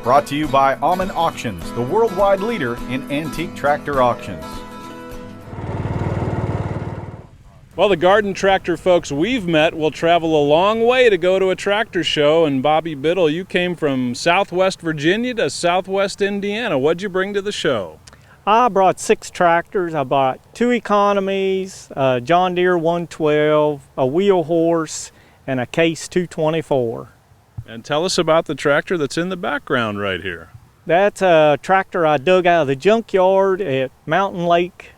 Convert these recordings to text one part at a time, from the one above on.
Brought to you by Alman Auctions, the worldwide leader in antique tractor auctions. Well, the garden tractor folks we've met will travel a long way to go to a tractor show. And Bobby Biddle, you came from Southwest Virginia to Southwest Indiana. What'd you bring to the show? I brought 6 tractors. I bought 2 economies, a John Deere 112, a wheel horse, and a Case 224. And tell us about the tractor that's in the background right here. That's a tractor I dug out of the junkyard at Mountain Lake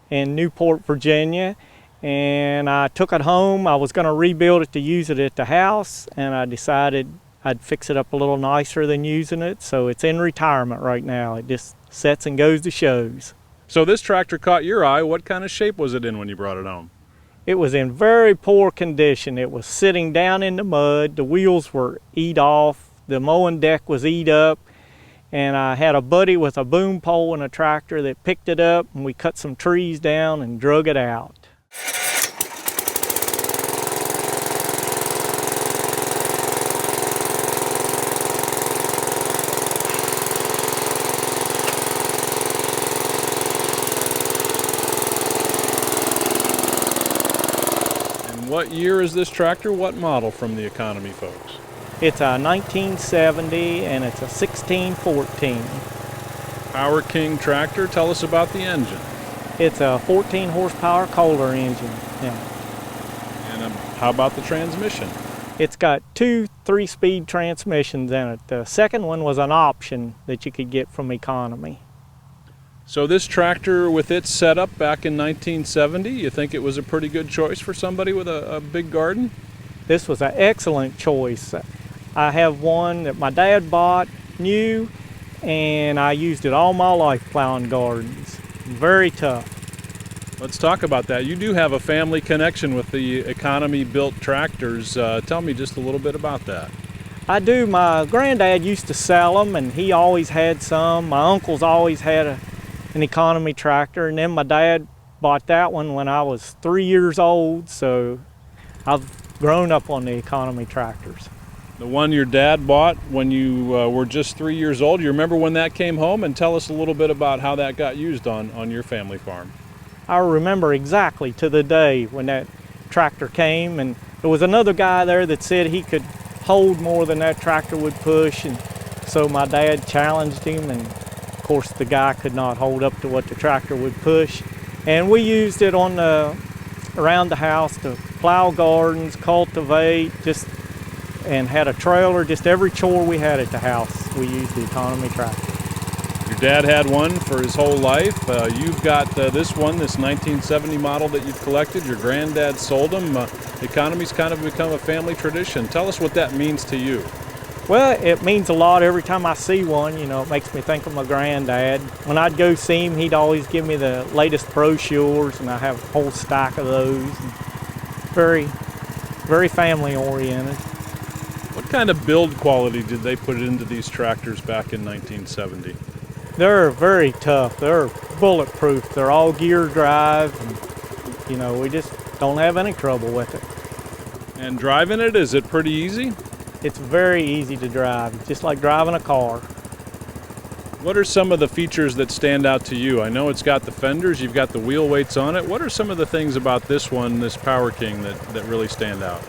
in Newport, Virginia. And I took it home. I was going to rebuild it to use it at the house, and I decided I'd fix it up a little nicer than using it. So it's in retirement right now. It just sets and goes to shows. So this tractor caught your eye. What kind of shape was it in when you brought it home? It was in very poor condition. It was sitting down in the mud. The wheels were eat off. The mowing deck was eat up. And I had a buddy with a boom pole and a tractor that picked it up, and we cut some trees down and drug it out. What year is this tractor? What model from the economy folks? It's a 1970 and it's a 1614. Power King tractor. Tell us about the engine. It's a 14 horsepower Kohler engine. Yeah. And how about the transmission? It's got 2 3-speed transmissions in it. The second one was an option that you could get from economy. So this tractor with its setup back in 1970, you think it was a pretty good choice for somebody with a big garden? This was an excellent choice. I have one that my dad bought new, and I used it all my life plowing gardens. Very tough. Let's talk about that. You do have a family connection with the economy built tractors. Tell me just a little bit about that. I do. My granddad used to sell them, and he always had some. My uncles always had an economy tractor, and then my dad bought that one when I was 3 years old, so I've grown up on the economy tractors. The one your dad bought when you were just 3 years old, you remember when that came home? And tell us a little bit about how that got used on your family farm. I remember exactly to the day when that tractor came, and there was another guy there that said he could hold more than that tractor would push, and so my dad challenged him, and of course the guy could not hold up to what the tractor would push. And we used it around the house to plow gardens, cultivate, and had a trailer. Just every chore we had at the house, we used the economy tractor. Your dad had one for his whole life. You've got this one, this 1970 model that you've collected. Your granddad sold them. Economy's kind of become a family tradition. Tell us what that means to you. Well, it means a lot every time I see one. You know, it makes me think of my granddad. When I'd go see him, he'd always give me the latest brochures, and I have a whole stack of those. Very, very family oriented. What kind of build quality did they put into these tractors back in 1970? They're very tough. They're bulletproof. They're all gear drive, and, you know, we just don't have any trouble with it. And driving it, is it pretty easy? It's very easy to drive. It's just like driving a car. What are some of the features that stand out to you? I know it's got the fenders, you've got the wheel weights on it. What are some of the things about this one, this Power King, that really stand out?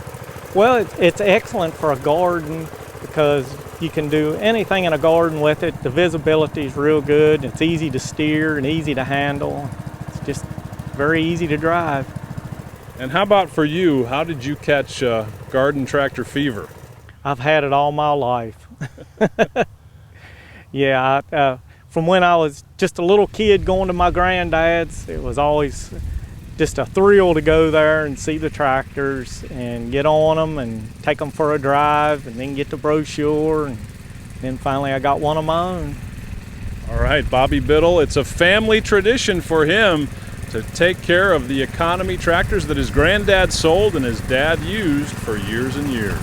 Well, it's excellent for a garden because you can do anything in a garden with it. The visibility is real good. It's easy to steer and easy to handle. It's just very easy to drive. And how about for you? How did you catch garden tractor fever? I've had it all my life. Yeah, from when I was just a little kid going to my granddad's, it was always just a thrill to go there and see the tractors and get on them and take them for a drive and then get the brochure, and then finally I got one of my own. All right, Bobby Biddle, it's a family tradition for him to take care of the economy tractors that his granddad sold and his dad used for years and years.